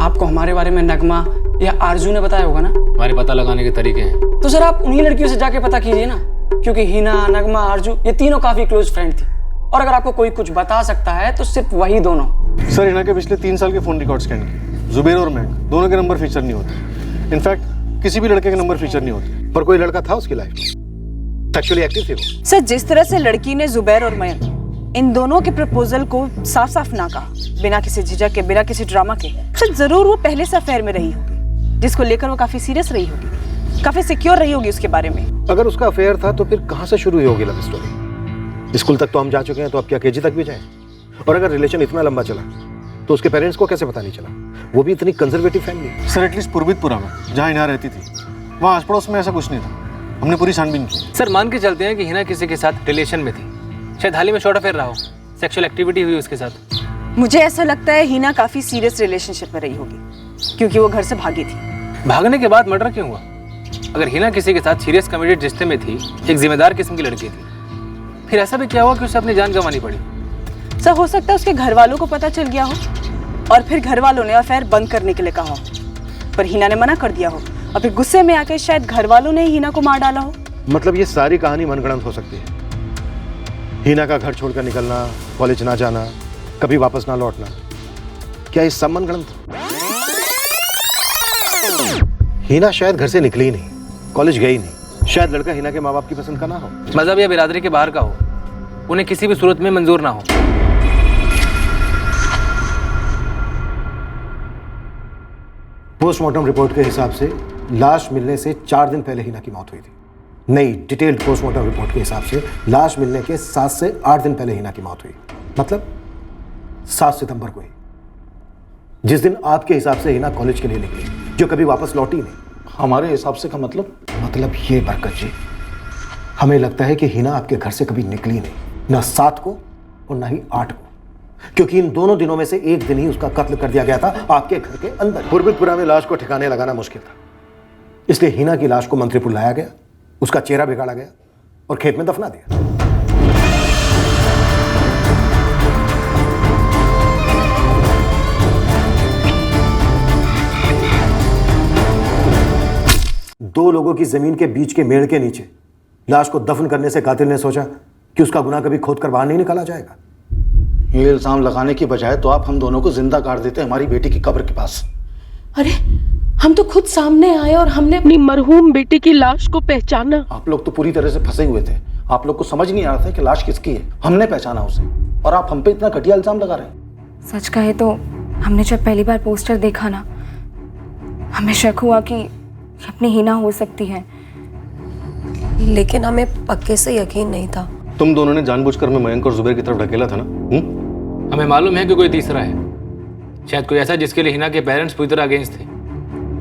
आपको हमारे बारे में नगमा या आरजू ने बताया होगा ना?
हमारे पता लगाने के तरीके हैं।
तो सर, आप उन्हीं लड़कियों से जाके पता कीजिए ना, क्योंकि हिना, नगमा, आरजू ये तीनों काफी क्लोज फ्रेंड थी, और अगर आपको कोई कुछ बता सकता है तो सिर्फ वही दोनों।
सर, हिना के पिछले 3 साल के फ़ोन रिकॉर्ड स्कैन किए, जुबेर और महंग दोनों के नंबर फीचर नहीं होते। इनफैक्ट किसी भी लड़के के नंबर फीचर नहीं होते।
पर कोई लड़का था उसकी लाइफ में, सेक्सुअली एक्टिव थे वो।
सर, जिस तरह से लड़की ने जुबैर और मयंक इन दोनों के प्रपोजल को साफ साफ ना कहा, बिना किसी झिझक के, बिना किसी ड्रामा के। शायद जरूर वो पहले से अफेयर में रही होगी, जिसको लेकर वो काफी सीरियस रही होगी, काफी सिक्योर रही होगी उसके बारे में।
अगर उसका अफेयर था तो फिर कहां से शुरू हुई होगी लव स्टोरी? स्कूल तक तो हम जा चुके हैं, तो अब क्या केजी तक भी जाएं? और अगर रिलेशन इतना लंबा चला तो उसके पेरेंट्स को कैसे पता नहीं चला? वो भी इतनी कंजर्वेटिव फैमिली।
सर एटलीस्ट पूर्वितपुरा में जहाँ हिना रहती थी, वहाँ आस पड़ोस में ऐसा कुछ नहीं था। हमने पूरी छानबीन की।
सर मान के चलते हैं कि हिना किसी के साथ रिलेशन में थी, शायद हाल ही में शॉर्ट अफेयर रहा हो, सेक्सुअल एक्टिविटी हुई उसके साथ।
मुझे ऐसा लगता है हिना काफी सीरियस रिलेशनशिप में रही होगी, क्योंकि वो घर से भागी थी।
भागने के बाद मर्डर क्यों हुआ? अगर हिना किसी के साथ सीरियस कमिटेड रिश्ते में थी, एक जिम्मेदार किस्म की लड़की थी, फिर ऐसा भी क्या हुआ कि उसे अपनी जान गंवानी पड़ी?
सर हो सकता है उसके घर वालों को पता चल गया हो और फिर घर वालों ने अफेयर बंद करने के लिए कहा हो, पर हिना ने मना कर दिया हो और फिर गुस्से में आकर शायद घर वालों ने हिना को मार डाला हो।
मतलब ये सारी कहानी मनगढ़ंत हो सकती है। हिना का घर छोड़कर निकलना, कॉलेज ना जाना, कभी वापस ना लौटना, क्या ये सब मनगढ़ंत? हिना शायद घर से निकली ही नहीं, कॉलेज गई नहीं, शायद लड़का हिना के माँ बाप की पसंद का ना हो,
मजहब या बिरादरी के बाहर का हो, उन्हें किसी भी सूरत में मंजूर ना हो।
पोस्टमार्टम रिपोर्ट के हिसाब से लाश मिलने से 4 दिन पहले हिना की मौत हुई थी। नई डिटेल्ड पोस्टमार्टम रिपोर्ट के हिसाब से लाश मिलने के 7 से 8 दिन पहले हिना की मौत हुई, मतलब 7 सितंबर को ही, जिस दिन आपके हिसाब से हिना कॉलेज के लिए निकली, जो कभी वापस लौटी नहीं।
हमारे हिसाब से का मतलब
ये बरकत जी, हमें लगता है कि हिना आपके घर से कभी निकली नहीं, ना 7 को और ना ही 8 को, क्योंकि इन दोनों दिनों में से एक दिन ही उसका कत्ल कर दिया गया था आपके घर के अंदर। पूर्वितपुरा में लाश को ठिकाने लगाना मुश्किल था, इसलिए हिना की लाश को मंत्रीपुर लाया गया, उसका चेहरा बिगाड़ा गया और खेत में दफना दिया। दो लोगों की जमीन के बीच के मेड़ के नीचे लाश को दफन करने से कातिल ने सोचा कि उसका गुनाह कभी खोद कर बाहर नहीं निकाला जाएगा।
ये इल्जाम लगाने की बजाय तो आप हम दोनों को जिंदा गाड़ देते हमारी बेटी की कब्र के पास।
अरे हम तो खुद सामने आए और हमने अपनी मरहूम बेटी की लाश को पहचाना।
आप लोग तो पूरी तरह से फंसे हुए थे, आप लोग को समझ नहीं आ रहा था कि लाश किसकी है। हमने पहचाना उसे और आप हम पे इतना घटिया इल्जाम लगा रहे हैं।
सच कहे तो हमने जब पहली बार पोस्टर देखा ना, हमें शक हुआ कि अपनी हिना हो सकती है,
लेकिन हमें पक्के से यकीन नहीं था।
तुम दोनों ने जानबूझकर हमें मयंक और जुबैर की तरफ ढकेला था ना?
हमें मालूम है कि कोई तीसरा है, शायद कोई ऐसा जिसके लिए हिना के पेरेंट्स पूरी तरह अगेंस्ट थे,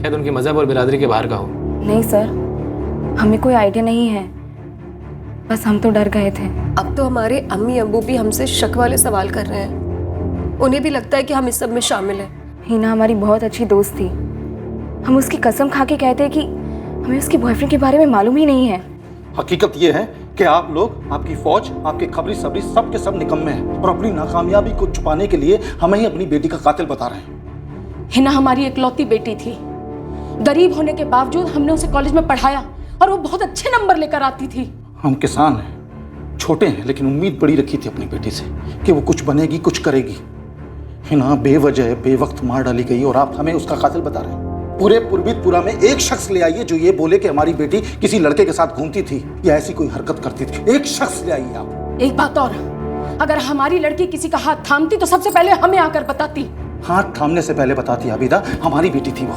शायद उनकी मजहब और बिरादरी के बाहर का हो।
नहीं सर, हमें कोई आइडिया नहीं है, बस हम तो डर गए थे।
अब तो हमारे अम्मी अब्बू भी हमसे शक वाले सवाल कर रहे हैं, उन्हें भी लगता है कि हम इस सब में शामिल हैं।
हिना हमारी बहुत अच्छी दोस्त थी, हम उसकी कसम खा के कहते हैं कि हमें उसके बॉयफ्रेंड के बारे में मालूम ही नहीं है।
हकीकत ये है कि आप लोग, आपकी फौज, आपके खबरी सबरी सब के सब निकम्मे हैं और अपनी नाकामयाबी को छुपाने के लिए हमें ही अपनी बेटी का कातिल बता रहे हैं।
हिना हमारी इकलौती बेटी थी, गरीब होने के बावजूद हमने उसे कॉलेज में पढ़ाया और वो बहुत अच्छे नंबर लेकर आती थी।
हम किसान हैं, छोटे हैं, लेकिन उम्मीद बड़ी रखी थी अपनी बेटी से कि वो कुछ बनेगी, कुछ करेगी। हिना बेवजह बेवक्त मार डाली गई और आप हमें उसका कातिल बता रहे हैं। पूरे पूर्वितपुरा में एक शख्स ले आइए जो ये बोले कि हमारी बेटी किसी लड़के के साथ घूमती थी या ऐसी कोई हरकत करती थी। एक शख्स ले आइए आप।
एक बात और, अगर हमारी लड़की किसी का हाथ थामती तो सबसे पहले हमें आकर बताती।
हाथ थामने से पहले बताती आबिदा, हमारी बेटी थी वो।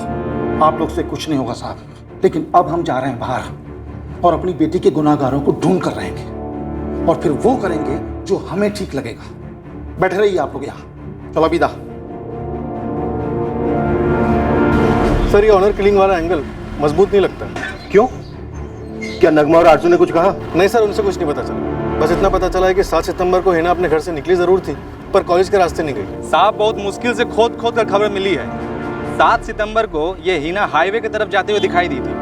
आप लोग से कुछ नहीं होगा साहब, लेकिन अब हम जा रहे हैं बाहर और अपनी बेटी के गुनाहगारों को ढूंढ कर रहेंगे और फिर वो करेंगे जो हमें ठीक लगेगा। बैठे रहिए आप लोग यहाँ। चलो आबिदा।
सर ये ऑनर किलिंग वाला एंगल मजबूत नहीं लगता।
क्यों? क्या नगमा और आरजू ने कुछ कहा?
नहीं सर, उनसे कुछ नहीं पता चला। बस इतना पता चला है कि 7 सितंबर को हिना अपने घर से निकली जरूर थी, पर कॉलेज के रास्ते नहीं गई।
साहब बहुत मुश्किल से खोद खोद कर खबर मिली है। 7 सितंबर को ये हिना हाईवे की तरफ जाते हुए दिखाई दी थी।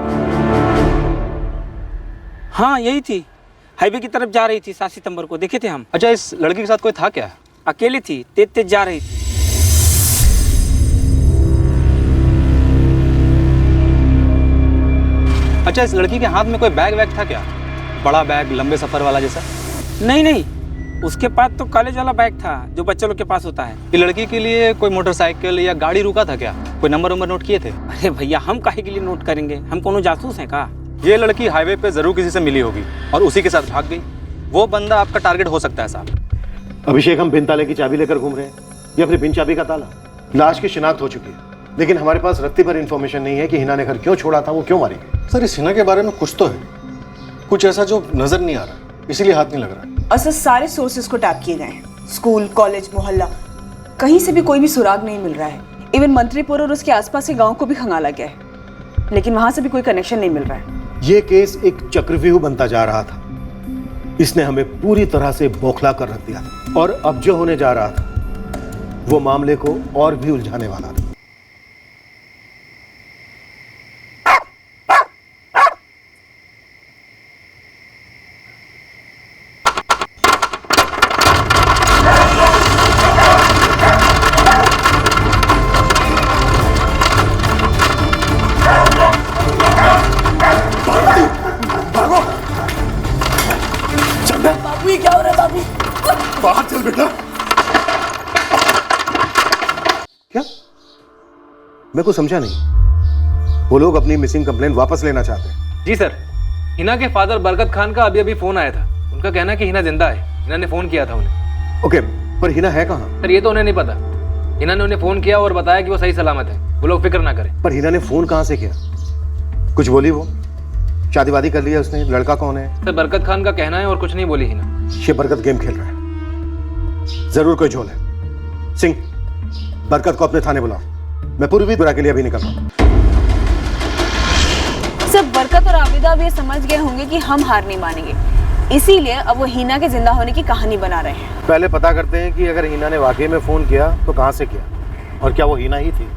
हाँ यही थी, हाईवे की तरफ जा रही थी 7 सितंबर को, देखे थे हम।
अच्छा, इस लड़की के साथ कोई था क्या?
अकेली थी, तेज तेज जा रही थी।
अच्छा, इस लड़की के हाथ में कोई बैग वैग था क्या? बड़ा बैग, लंबे सफर वाला जैसा?
नहीं नहीं, उसके पास तो कॉलेज वाला बैग था जो बच्चों लोग के पास होता है।
ये लड़की के लिए कोई मोटरसाइकिल या गाड़ी रुका था क्या? कोई नंबर नोट किए थे?
अरे भैया, हम काहे के लिए नोट करेंगे, हम कोनो जासूस हैं का?
ये लड़की हाईवे पे जरूर किसी से मिली होगी और उसी के साथ भाग गई। वो बंदा आपका टारगेट हो सकता है साहब।
अभिषेक, हम बिन ताले की चाबी लेकर घूम रहे हैं या फिर बिन चाबी का ताला? लाश की शिनाख्त हो चुकी है, लेकिन हमारे पास रत्ती भर इंफॉर्मेशन नहीं है कि हिना ने घर क्यों छोड़ा था, वो क्यों मारी गई।
सर, इस हिना के बारे में कुछ तो है, कुछ ऐसा जो नजर नहीं आ रहा, इसीलिए हाथ नहीं लग रहा।
और सर सारे सोर्सेज को टैप किए गए हैं, स्कूल, कॉलेज, मोहल्ला, कहीं से भी कोई भी सुराग नहीं मिल रहा है। इवन मंत्रीपुर और उसके आसपास के गांव को भी खंगाला गया है, लेकिन वहां से भी कोई कनेक्शन नहीं मिल रहा है।
ये केस एक चक्रव्यूह बनता जा रहा था, इसने हमें पूरी तरह से बौखला कर रख दिया था, और अब जो होने जा रहा था वो मामले को और भी उलझाने वाला था।
बाबू, ये क्या हो रहा है बाबू?
बाहर चल बेटा।
क्या? मैं कुछ समझा नहीं। वो लोग अपनी मिसिंग कंप्लेंट वापस लेना चाहते हैं।
जी सर, हिना के फादर बरकत खान का अभी फोन आया था। उनका कहना है कि हिना जिंदा है। हिना ने फोन किया था उन्हें।
ओके, पर हिना है कहाँ?
सर ये तो उन्हें नहीं पता। हिना ने उन्हें फोन किया और बताया कि वो सही सलामत है, वो लोग फिक्र ना करें।
पर हिना ने फोन कहाँ से किया? कुछ बोली वो? शादी वादी कर लिया उसने? लड़का कौन है?
सर बरकत खान का कहना है और कुछ नहीं बोली हिना।
ये बरकत गेम खेल रहा है, जरूर कोई झोल है। सिंह, बरकत को अपने थाने बुलाओ, मैं पूर्वी बुरा के लिए अभी निकल रहा हूं।
सब बरकत और आबिदा भी ये समझ गए होंगे कि हम हार नहीं मानेंगे, इसीलिए अब वो हिना के जिंदा होने की कहानी बना रहे हैं।
पहले पता करते हैं कि अगर हिना ने वाकई में फोन किया तो कहां से किया, और क्या वो हिना ही थी?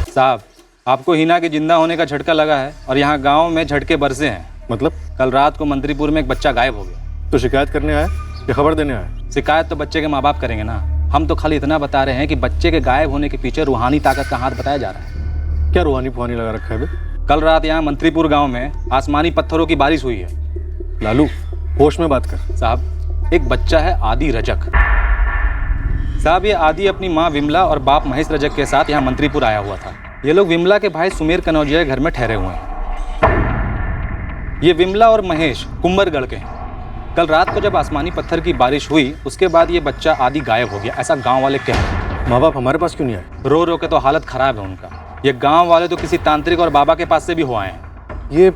साहब, आपको हिना के जिंदा होने का झटका लगा है और यहाँ गांव में झटके बरसे हैं।
मतलब?
कल रात को मंत्रीपुर में एक बच्चा गायब हो गया।
तो शिकायत करने आया या खबर देने आया?
शिकायत तो बच्चे के माँ बाप करेंगे ना, हम तो खाली इतना बता रहे हैं कि बच्चे के गायब होने के पीछे रूहानी ताकत का हाथ बताया जा रहा है।
क्या रूहानी पुहानी लगा रखा है बे?
कल रात यहाँ मंत्रीपुर गाँव में आसमानी पत्थरों की बारिश हुई है।
लालू, होश में बात कर।
साहब, एक बच्चा है आदि रजक। साहब, ये आदि अपनी माँ विमला और बाप महेश रजक के साथ यहाँ मंत्रीपुर आया हुआ था। ये लोग विमला के भाई सुमेर कनौजिया के घर में ठहरे हुए हैं। ये विमला और महेश कुंभरगढ़ के हैं। कल रात को जब आसमानी पत्थर की बारिश हुई, उसके बाद ये बच्चा आदि गायब हो गया, ऐसा गांव वाले कह रहे हैं।
माँ बाप हमारे पास क्यों नहीं आए?
रो रो के तो हालत खराब है उनका। ये गांव वाले तो किसी तांत्रिक और बाबा के पास से भी हो आए हैं।
ये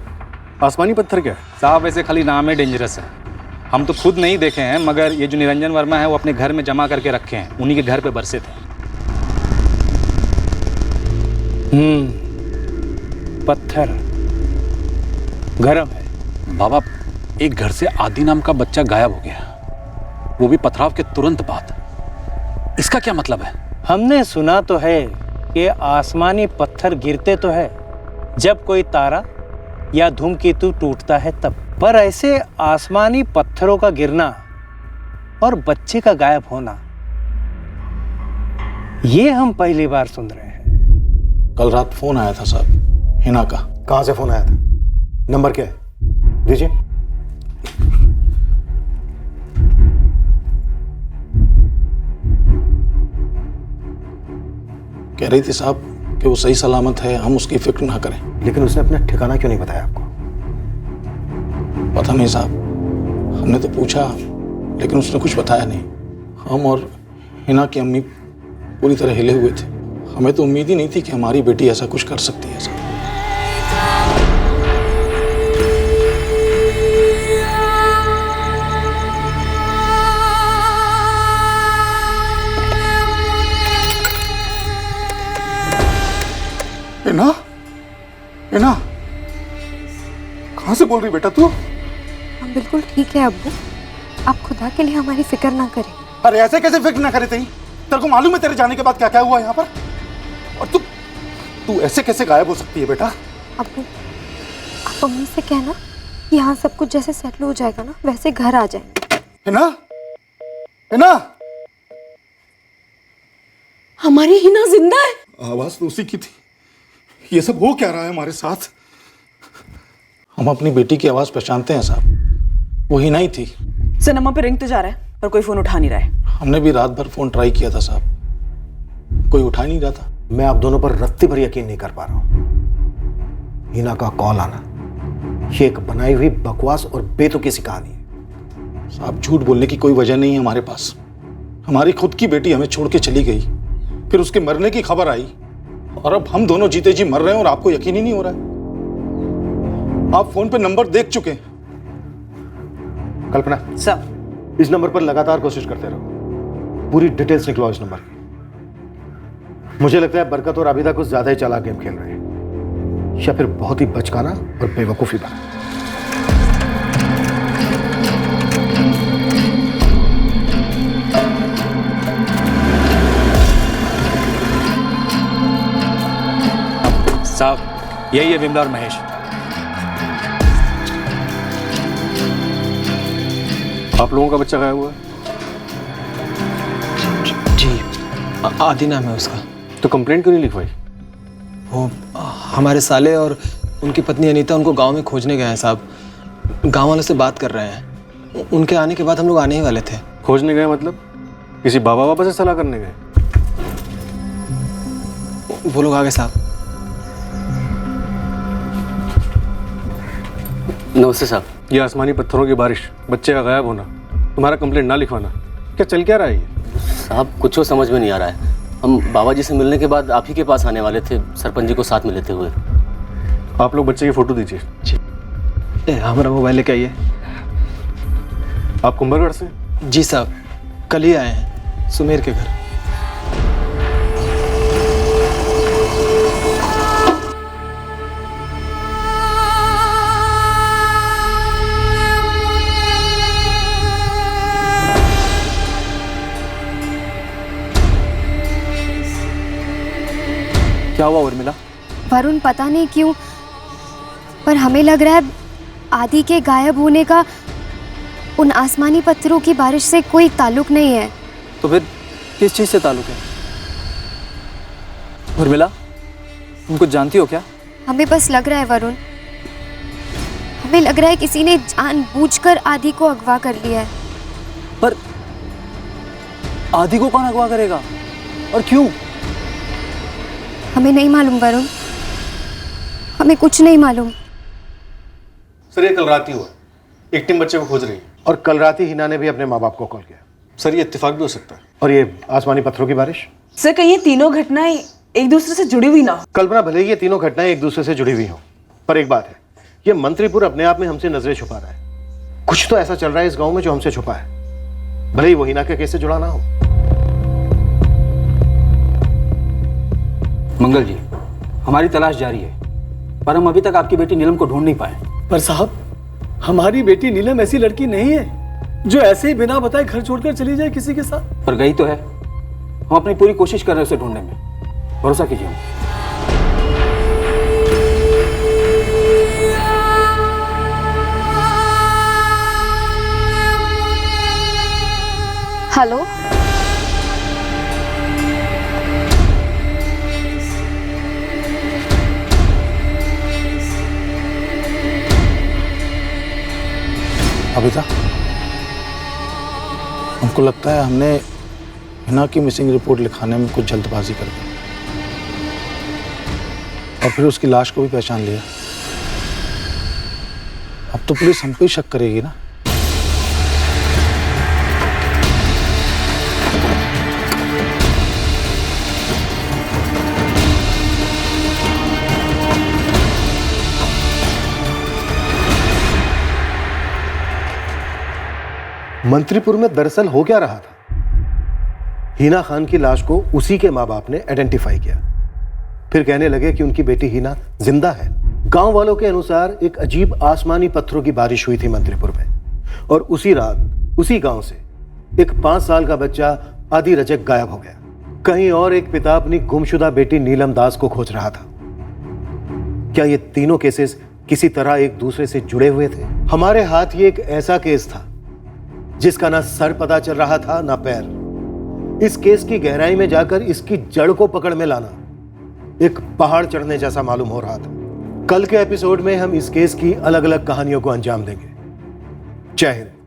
आसमानी पत्थर क्या है?
साहब, वैसे खाली नाम है डेंजरस है। हम तो खुद नहीं देखे हैं, मगर ये जो निरंजन वर्मा है वो अपने घर में जमा करके रखे हैं, उन्हीं के घर पे बरसे थे।
पत्थर गरम है।
बाबा, एक घर से आदि नाम का बच्चा गायब हो गया, वो भी पथराव के तुरंत बाद। इसका क्या मतलब है?
हमने सुना तो है कि आसमानी पत्थर गिरते तो है जब कोई तारा या धूमकेतु टूटता है तब, पर ऐसे आसमानी पत्थरों का गिरना और बच्चे का गायब होना, ये हम पहली बार सुन रहे हैं।
कल रात फोन आया था साहब, हिना का।
कहां से फोन आया था? नंबर क्या है? दीजिए।
कह रही थी साहब कि वो सही सलामत है, हम उसकी फिक्र ना करें।
लेकिन उसने अपना ठिकाना क्यों नहीं बताया आपको?
पता नहीं साहब, हमने तो पूछा लेकिन उसने कुछ बताया नहीं। हम और हिना की अम्मी पूरी तरह हिले हुए थे। हमें तो उम्मीद ही नहीं थी कि हमारी बेटी ऐसा कुछ कर सकती है साहब।
हिना, हिना, कहाँ से बोल रही बेटा तू?
हम बिल्कुल ठीक है अब्बू, आप खुदा के लिए हमारी फिक्र ना करें।
अरे ऐसे कैसे फिक्र ना करे तेरी? तेरे को मालूम है तेरे जाने के बाद क्या क्या हुआ यहाँ पर? और तू ऐसे कैसे गायब हो सकती है बेटा?
अब्बू, आप अम्मी से कहना यहाँ सब कुछ जैसे सेटल हो जाएगा ना वैसे घर आ जाए।
हिना, हिना,
हमारी हिना जिंदा है।
आवाज तो उसी की थी। ये सब हो क्या रहा है हमारे साथ?
हम अपनी बेटी की आवाज पहचानते हैं साहब, वो हिना ही थी।
सर, नंबर पे रिंग तो जा रहा है पर कोई फोन उठा नहीं रहा है।
हमने भी रात भर फोन ट्राई किया था साहब, कोई उठा नहीं रहा था।
मैं आप दोनों पर रत्ती भर यकीन नहीं कर पा रहा हूं। हिना का कॉल आना ये एक बनाई हुई बकवास और बेतुकी सी कहानी है।
साहब झूठ बोलने की कोई वजह नहीं है हमारे पास। हमारी खुद की बेटी हमें छोड़ के चली गई, फिर उसके मरने की खबर आई और अब हम दोनों जीते जी मर रहे हैं और आपको यकीन ही नहीं हो रहा है। आप फोन पे नंबर देख चुके हैं।
कल्पना
सब
इस नंबर पर लगातार कोशिश करते रहो, पूरी डिटेल्स निकलो इस नंबर की। मुझे लगता है बरकत और आबिदा कुछ ज्यादा ही चालाक गेम खेल रहे हैं, या फिर बहुत ही बचकाना और बेवकूफी बना।
साहब यही है विमला और महेश।
आप लोगों का बच्चा गायब हुआ?
जी आदि नाम है उसका।
तो कंप्लेंट क्यों नहीं लिखवाई?
वो हमारे साले और उनकी पत्नी अनीता उनको गांव में खोजने गए हैं साहब। गांव वालों से बात कर रहे हैं। उनके आने के बाद हम लोग आने ही वाले थे।
खोजने गए मतलब किसी बाबा बाबा से सलाह करने गए?
वो लोग आ गए साहब।
नमस्ते साहब।
ये आसमानी पत्थरों की बारिश, बच्चे का गायब होना, तुम्हारा कंप्लेंट ना लिखवाना, क्या चल क्या रहा है ये?
साहब कुछ तो समझ में नहीं आ रहा है। हम बाबा जी से मिलने के बाद आप ही के पास आने वाले थे, सरपंच जी को साथ में लेते हुए।
आप लोग बच्चे की फोटो दीजिए।
हमारा मोबाइल लेके आइए।
आप कुंभलगढ़ से?
जी साहब, कल ही आए हैं सुमेर के घर।
क्या हुआ उर्मिला?
वरुण पता नहीं क्यों पर हमें लग रहा है आदि के गायब होने का उन आसमानी पत्थरों की बारिश से कोई ताल्लुक नहीं है।
तो फिर किस चीज़ से ताल्लुक है? उर्मिला तुम कुछ जानती हो क्या?
हमें बस लग रहा है वरुण, हमें लग रहा है किसी ने जानबूझकर आदि को अगवा कर लिया है।
पर आदि को कौन अगवा करेगा और क्यों?
हमें नहीं मालूम वरुण, हमें कुछ नहीं मालूम।
सर ये कल रात ही हुआ, एक टीम बच्चे को खोज रही है।
और कल रात ही हिना ने भी अपने माँ बाप को कॉल किया।
सर ये इत्तेफाक भी हो सकता है।
और ये आसमानी पत्थरों की बारिश?
सर कहीं ये तीनों घटनाएं एक दूसरे से जुड़ी हुई ना हो।
कल्पना भले ही ये तीनों घटनाएं एक दूसरे से जुड़ी हुई हो, पर एक बात है, ये मंत्रीपुर अपने आप में हमसे नजरें छुपा रहा है। कुछ तो ऐसा चल रहा है इस गांव में जो हमसे छुपा है, भले ही वो हिना के केस से जुड़ा ना हो।
मंगल जी, हमारी तलाश जारी है, पर हम अभी तक आपकी बेटी नीलम को ढूंढ नहीं पाए।
पर साहब हमारी बेटी नीलम ऐसी लड़की नहीं है जो ऐसे ही बिना बताए घर छोड़कर चली जाए किसी के साथ।
पर गई तो है। हम अपनी पूरी कोशिश कर रहे हैं उसे ढूंढने में, भरोसा कीजिए।
हेलो,
अबिता, हमको लगता है हमने हिना की मिसिंग रिपोर्ट लिखाने में कुछ जल्दबाजी कर दी और फिर उसकी लाश को भी पहचान लिया। अब तो पुलिस हम पे ही शक करेगी ना।
मंत्रीपुर में दरअसल हो क्या रहा था? हिना खान की लाश को उसी के माँ बाप ने आइडेंटिफाई किया, फिर कहने लगे कि उनकी बेटी हिना जिंदा है। गांव वालों के अनुसार एक अजीब आसमानी पत्थरों की बारिश हुई थी मंत्रीपुर में, और उसी रात उसी गांव से एक 5 साल का बच्चा आदि रजक गायब हो गया। कहीं और एक पिता अपनी गुमशुदा बेटी नीलम दास को खोज रहा था। क्या ये तीनों केसेस किसी तरह एक दूसरे से जुड़े हुए थे? हमारे हाथ ये एक ऐसा केस था जिसका ना सर पता चल रहा था ना पैर। इस केस की गहराई में जाकर इसकी जड़ को पकड़ में लाना एक पहाड़ चढ़ने जैसा मालूम हो रहा था। कल के एपिसोड में हम इस केस की अलग अलग कहानियों को अंजाम देंगे। जय हिंद।